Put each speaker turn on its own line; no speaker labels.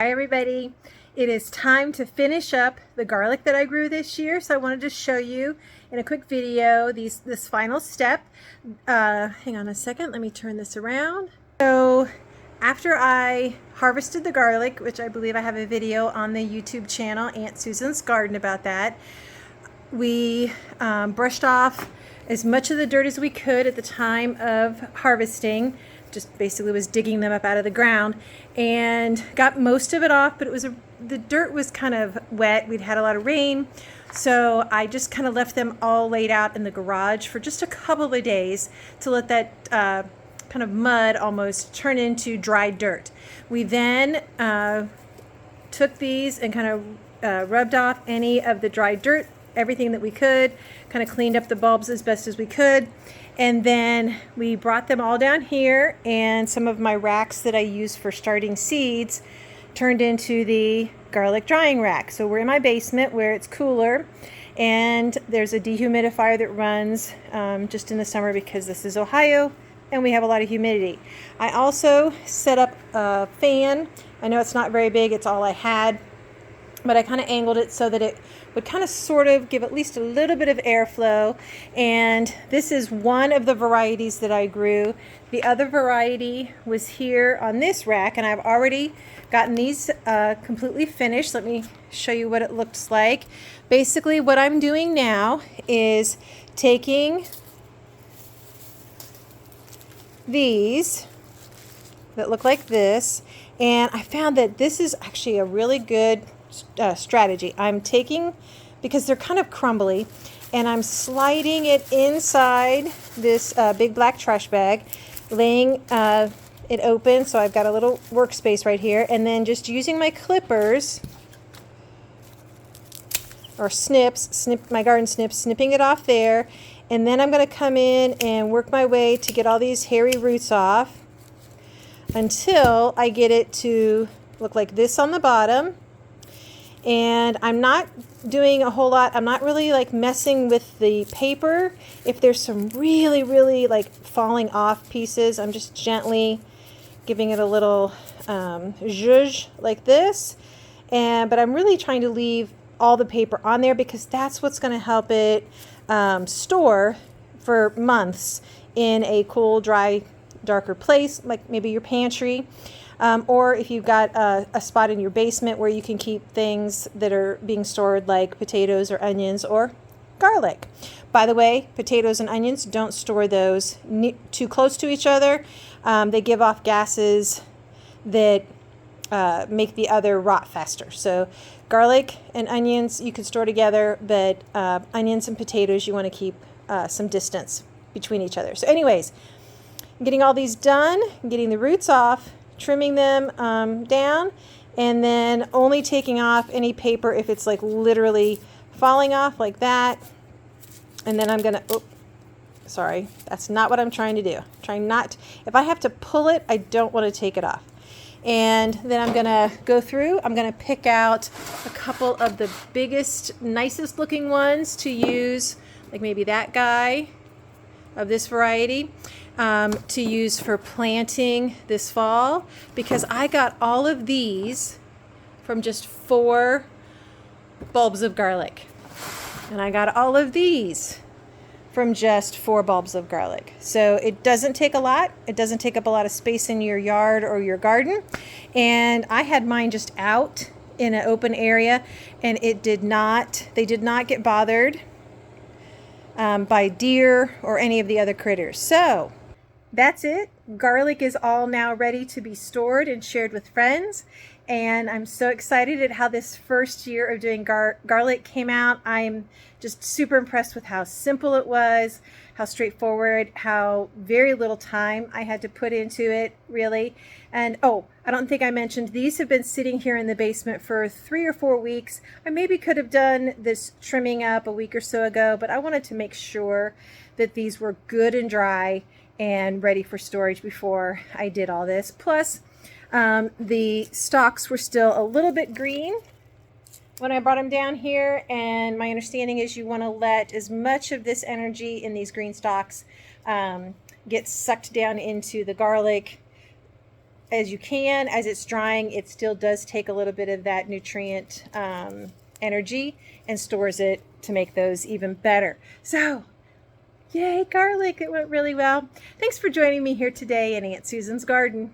Hi everybody, it is time to finish up the garlic that I grew this year, so I wanted to show you in a quick video this final step. Hang on a second, let me turn this around. So after I harvested the garlic, which I believe I have a video on the YouTube channel Aunt Susan's Garden about that, we brushed off as much of the dirt as we could at the time of harvesting. Just basically was digging them up out of the ground and got most of it off, but the dirt was kind of wet. We'd had a lot of rain, so I just kind of left them all laid out in the garage for just a couple of days to let that kind of mud almost turn into dry dirt. We then took these and kind of rubbed off any of the dry dirt, everything that we could, kind of cleaned up the bulbs as best as we could. And then we brought them all down here, and some of my racks that I use for starting seeds turned into the garlic drying rack. So we're in my basement where it's cooler, and there's a dehumidifier that runs just in the summer because this is Ohio and we have a lot of humidity. I also set up a fan. I know it's not very big, it's all I had, but I kind of angled it so that it would kind of sort of give at least a little bit of airflow. And this is one of the varieties that I grew. The other variety was here on this rack, and I've already gotten these completely finished. Let me show you what it looks like. Basically, what I'm doing now is taking these that look like this, and I found that this is actually a really good strategy. I'm taking, because they're kind of crumbly, and I'm sliding it inside this big black trash bag, laying it open, so I've got a little workspace right here, and then just using my clippers or my garden snips, snipping it off there, and then I'm going to come in and work my way to get all these hairy roots off until I get it to look like this on the bottom. And I'm not doing a whole lot. I'm not really like messing with the paper. If there's some really like falling off pieces, I'm just gently giving it a little zhuzh like this. But I'm really trying to leave all the paper on there because that's what's going to help it store for months in a cool, dry, darker place, like maybe your pantry. Or if you've got a spot in your basement where you can keep things that are being stored, like potatoes or onions or garlic. By the way, potatoes and onions, don't store those too close to each other. They give off gases that make the other rot faster. So garlic and onions you can store together, but onions and potatoes you want to keep some distance between each other. So anyways, getting all these done, getting the roots off, trimming them down, and then only taking off any paper if it's like literally falling off like that. And then I'm gonna, sorry, that's not what I'm trying to do. If I have to pull it, I don't want to take it off. And then I'm gonna go through, I'm gonna pick out a couple of the biggest, nicest looking ones to use, like maybe that guy of this variety, to use for planting this fall, because I got all of these from just 4 bulbs of garlic, and I got all of these from just 4 bulbs of garlic. So it doesn't take a lot. It doesn't take up a lot of space in your yard or your garden. And I had mine just out in an open area, and they did not get bothered by deer or any of the other critters. So that's it. Garlic is all now ready to be stored and shared with friends. And I'm so excited at how this first year of doing garlic came out. I'm just super impressed with how simple it was, how straightforward, how very little time I had to put into it, really. And I don't think I mentioned, these have been sitting here in the basement for 3 or 4 weeks. I maybe could have done this trimming up a week or so ago, but I wanted to make sure that these were good and dry and ready for storage before I did all this. Plus, the stalks were still a little bit green when I brought them down here, and my understanding is you want to let as much of this energy in these green stalks get sucked down into the garlic as you can. As it's drying, it still does take a little bit of that nutrient energy and stores it to make those even better. So, yay, garlic. It went really well. Thanks for joining me here today in Aunt Susan's garden.